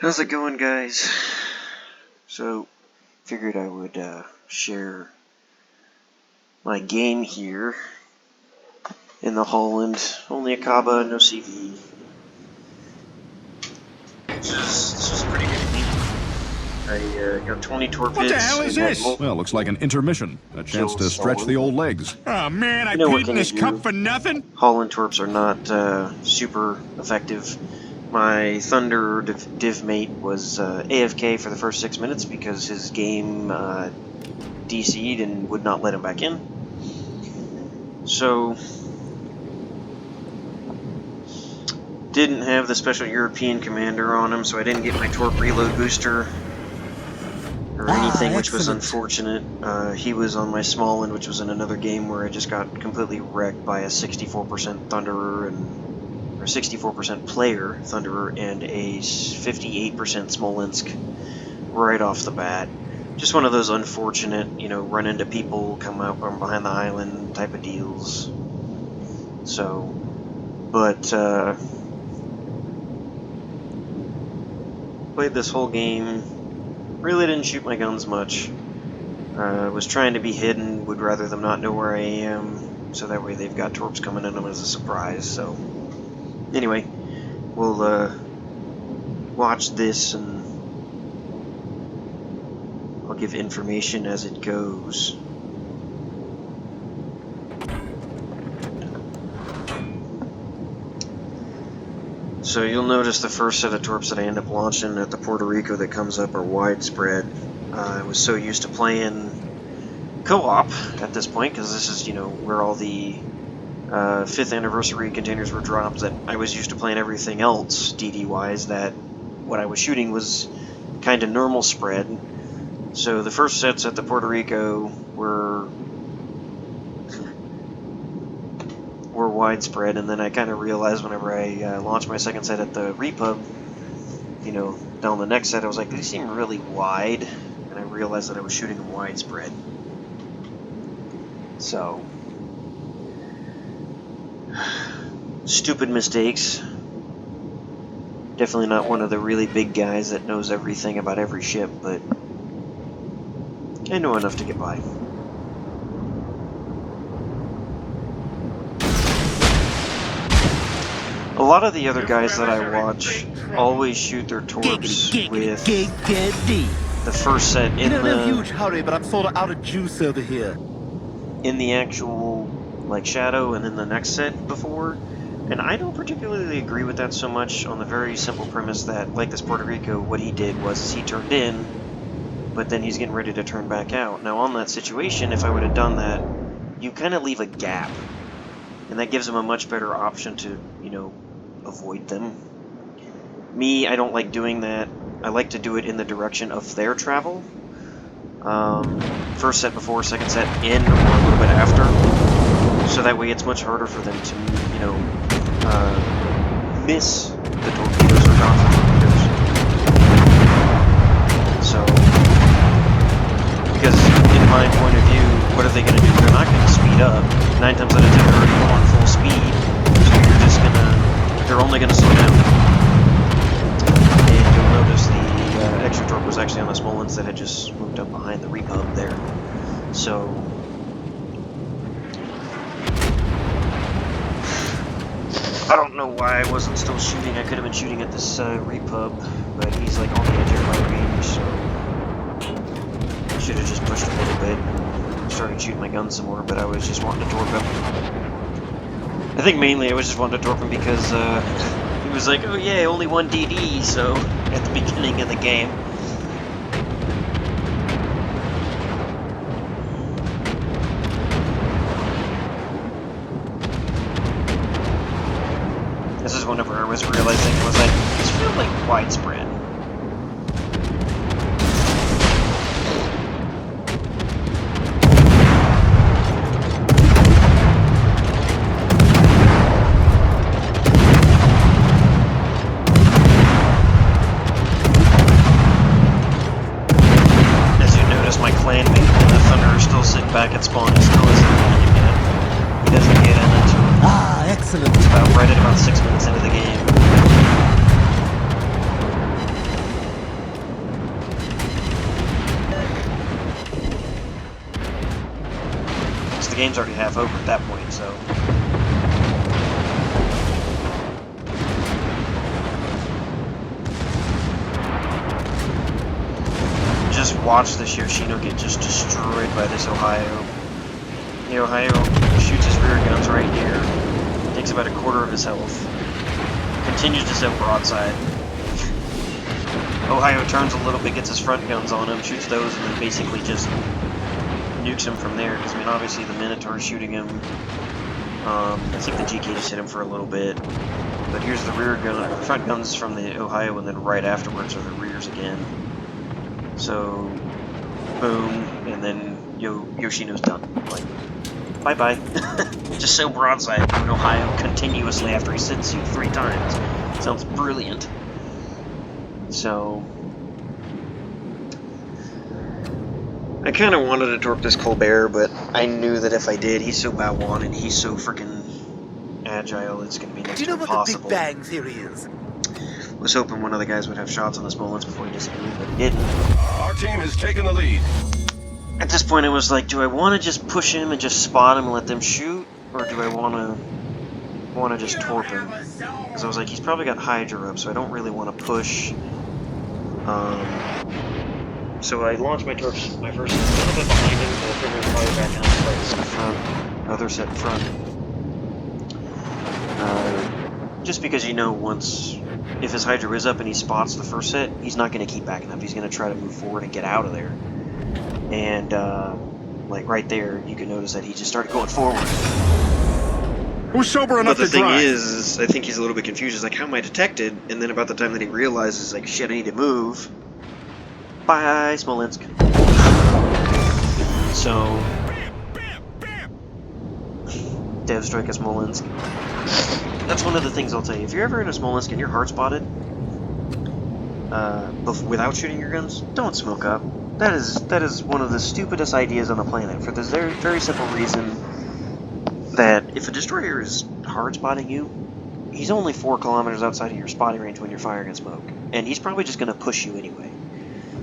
How's it going, guys? So, figured I would share my game here in the Holland. Only a Kaba, no CV. This is pretty good. I got 20 torpedoes. What the hell is this? Well, looks like an intermission. A chance to stretch the old legs. Oh man, I paid in this cup for nothing? Holland torps are not super effective. My Thunder div mate was AFK for the first 6 minutes because his game DC'd and would not let him back in. So, didn't have the special European commander on him, so I didn't get my torp reload booster or anything, which was unfortunate. He was on my small end, which was in another game where I just got completely wrecked by a 64% Thunderer or 64% player Thunderer and a 58% Smolensk right off the bat. Just one of those unfortunate, run into people, come out from behind the island type of deals. So, but played this whole game. Really didn't shoot my guns much. Was trying to be hidden, would rather them not know where I am, so that way they've got torps coming in them as a surprise. So, anyway, we'll watch this and I'll give information as it goes. So you'll notice the first set of torps that I end up launching at the Puerto Rico that comes up are widespread. I was so used to playing co-op at this point, because this is, where all the 5th anniversary containers were dropped, that I was used to playing everything else DD-wise, that what I was shooting was kind of normal spread. So the first sets at the Puerto Rico were widespread, and then I kind of realized whenever I launched my second set at the Repub, down the next set, I was like, they seem really wide, and I realized that I was shooting them widespread. So, stupid mistakes. Definitely not one of the really big guys that knows everything about every ship, but I know enough to get by. A lot of the other guys that I watch always shoot their torps with the first set in a huge hurry, but I'm sort of out of juice over here. In the actual shadow, and then the next set before. And I don't particularly agree with that so much, on the very simple premise that, like this Puerto Rico, what he did was he turned in, but then he's getting ready to turn back out. Now on that situation, if I would have done that, you kind of leave a gap, and that gives him a much better option to, avoid them. Me, I don't like doing that. I like to do it in the direction of their travel. First set before, second set in, or a little bit after. So that way it's much harder for them to, miss the torpedoes or dodge the torpedoes. So, because in my point of view, what are they going to do? They're not going to speed up. 9 times out of 10 they're already on full speed. So you're just going to, they're only going to slow down. And you'll notice the extra torp was actually on the small ones that had just moved up behind the Repub there. So, I don't know why I wasn't still shooting. I could have been shooting at this Repub, but he's on the edge of my range, so I should have just pushed a little bit and started shooting my gun some more, but I was just wanting to torp him. I think mainly I was just wanting to torp him because he was like, oh yeah, only 1 DD, so at the beginning of the game. This is whenever I was realizing, I was like, this feels like widespread. As you notice, my clanmate and the Thunder are still sitting back at spawn and still isn't in yet. He doesn't get in until excellent. Right at about 6 minutes into the game. game's already half over at that point, so... Just watch this Yoshino get just destroyed by this Ohio. The Ohio shoots his rear guns right here. Takes about a quarter of his health. Continues to set broadside. Ohio turns a little bit, gets his front guns on him, shoots those, and then basically just nukes him from there. Because, I mean, obviously the Minotaur is shooting him. I think the GK just hit him for a little bit. But here's the rear gun, the front guns from the Ohio, and then right afterwards are the rears again. So, boom, and then Yoshino's done. Like, bye-bye. Just so broadside in Ohio continuously after he sits you 3 times. Sounds brilliant. So, I kind of wanted to torp this Colbert, but I knew that if I did, he's so bow-on and he's so freaking agile, it's going to be next to impossible. Do you know what the Big Bang Theory is? Was hoping one of the guys would have shots on the Smolens before he disappeared, but he didn't. Our team has taken the lead. At this point, I was like, do I want to just push him and just spot him and let them shoot, or do I want to just torp him? Because I was like, he's probably got Hydra up, so I don't really want to push. So I launched my torps, my first set a little bit behind him, but I figured probably back down to the front, other set in front. Just because you know once, if his Hydra is up and he spots the first set, he's not going to keep backing up. He's going to try to move forward and get out of there. And, like right there, you can notice that he just started going forward. Who's sober enough to drive? But the thing is, I think he's a little bit confused. He's like, how am I detected? And then about the time that he realizes, like, shit, I need to move. Bye, Smolensk. So, Dev Strike at Smolensk. That's one of the things I'll tell you. If you're ever in a Smolensk and you're hard spotted, without shooting your guns, don't smoke up. That is one of the stupidest ideas on the planet, for this very, very simple reason that if a destroyer is hard spotting you, he's only 4 kilometers outside of your spotting range when you're firing at smoke, and he's probably just going to push you anyway.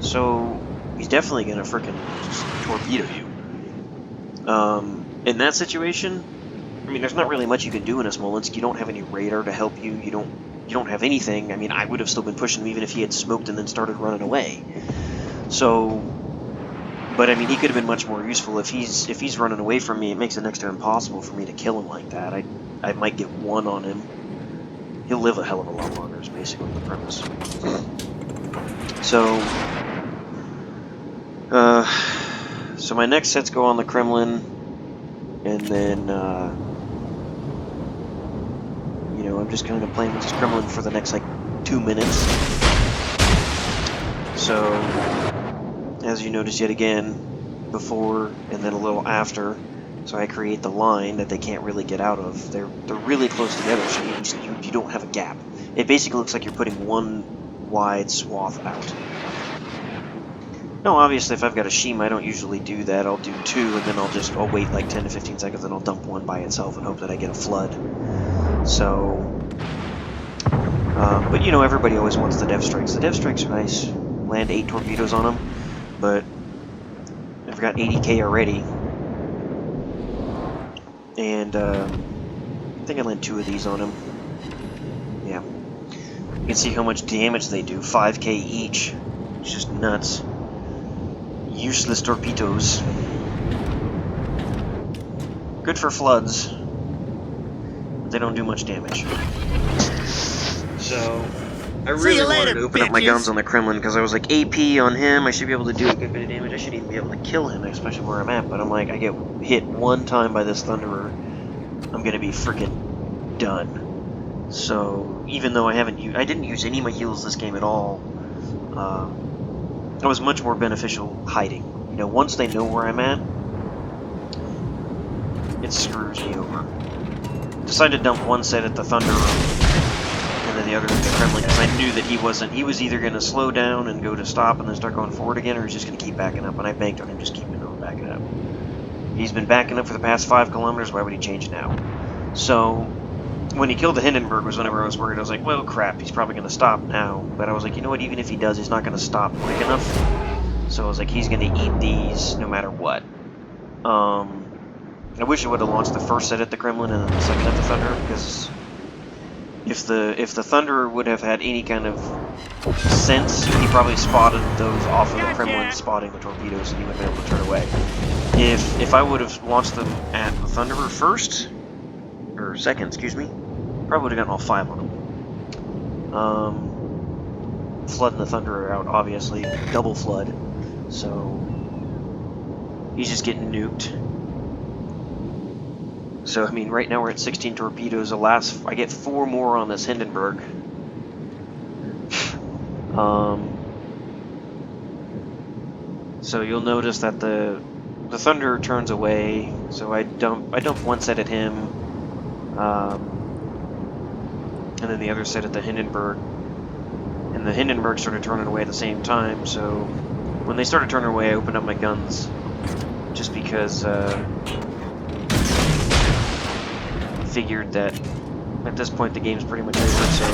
So he's definitely going to frickin' just torpedo you. In that situation, I mean, there's not really much you can do in a Smolensk. You don't have any radar to help you. You don't have anything. I mean, I would have still been pushing him even if he had smoked and then started running away. So, but I mean, he could have been much more useful. If he's running away from me, it makes it next to impossible for me to kill him like that. I might get 1 on him. He'll live a hell of a lot longer, is basically the premise. So, so my next sets go on the Kremlin, and then, you know, I'm just kind of playing with this Kremlin for the next, like, 2 minutes. So, as you notice yet again, before and then a little after, so I create the line that they can't really get out of. They're really close together, so you don't have a gap. It basically looks like you're putting 1 wide swath out. No, obviously, if I've got a Shima, I don't usually do that. I'll do 2, and then I'll wait like 10 to 15 seconds, and I'll dump 1 by itself and hope that I get a flood. So, but you know, everybody always wants the Dev Strikes. The Dev Strikes are nice. Land 8 torpedoes on them, but I've got 80k already. And, I think I land 2 of these on him. Yeah. You can see how much damage they do. 5k each. It's just nuts. Useless torpedoes. Good for floods. But they don't do much damage. So, I really wanted to open up my guns on the Kremlin because I was like, AP on him, I should be able to do a good bit of damage. I should even be able to kill him, especially where I'm at. But I'm like, I get hit 1 time by this Thunderer, I'm gonna be freaking done. So, even though I didn't use any of my heals this game at all, it was much more beneficial hiding. You know, once they know where I'm at, it screws me over. Decided to dump 1 set at the Thunderer, and then the other at the Kremlin, because I knew that he was either going to slow down and go to stop and then start going forward again, or he's just going to keep backing up, and I banked on him just keeping on backing up. He's been backing up for the past 5 kilometers, why would he change now? So, when he killed the Hindenburg was whenever I was worried. I was like, well, crap, he's probably going to stop now. But I was like, you know what, even if he does, he's not going to stop quick enough. So I was like, he's going to eat these no matter what. And I wish it would have launched the first set at the Kremlin and then the second at the Thunder, because if the Thunder would have had any kind of sense, he probably spotted those off of the Kremlin, spotting the torpedoes, and he would have been able to turn away. If I would have launched them at the Thunderer first, or second, excuse me, probably would have gotten all 5 on them. Flooding the Thunderer out, obviously, double flood, so he's just getting nuked. So, I mean, right now we're at 16 torpedoes. I get 4 more on this Hindenburg. So you'll notice that the Thunder turns away. So I dump 1 set at him, and then the other set at the Hindenburg. And the Hindenburg started turning away at the same time. So when they started turning away, I opened up my guns, just because. Figured that at this point the game's pretty much over, so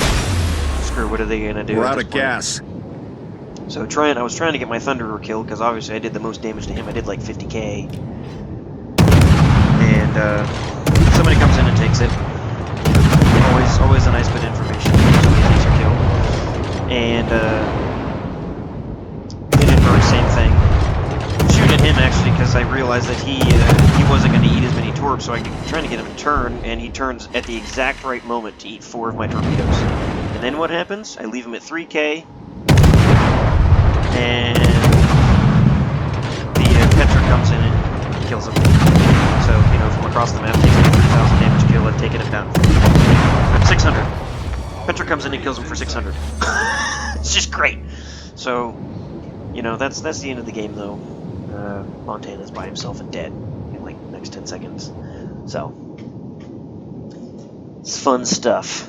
screw, what are they gonna do? We're out of gas. So I was trying to get my Thunderer killed, because obviously I did the most damage to him. I did like 50k. And somebody comes in and takes it. Always a nice bit of information. Somebody takes your kill. And Hindenburg, same thing. Shooting at him actually, because I realized that he wasn't going to eat as many torps, so I'm trying to get him to turn, and he turns at the exact right moment to eat 4 of my torpedoes. And then what happens? I leave him at 3k, and the Petra comes in and kills him. So, you know, from across the map, takes me 3,000 damage kill. I've taken him down. 600. Petra comes in and kills him for 600. It's just great. So, you know, that's the end of the game, though. Montana's by himself and dead in like the next 10 seconds. So, it's fun stuff.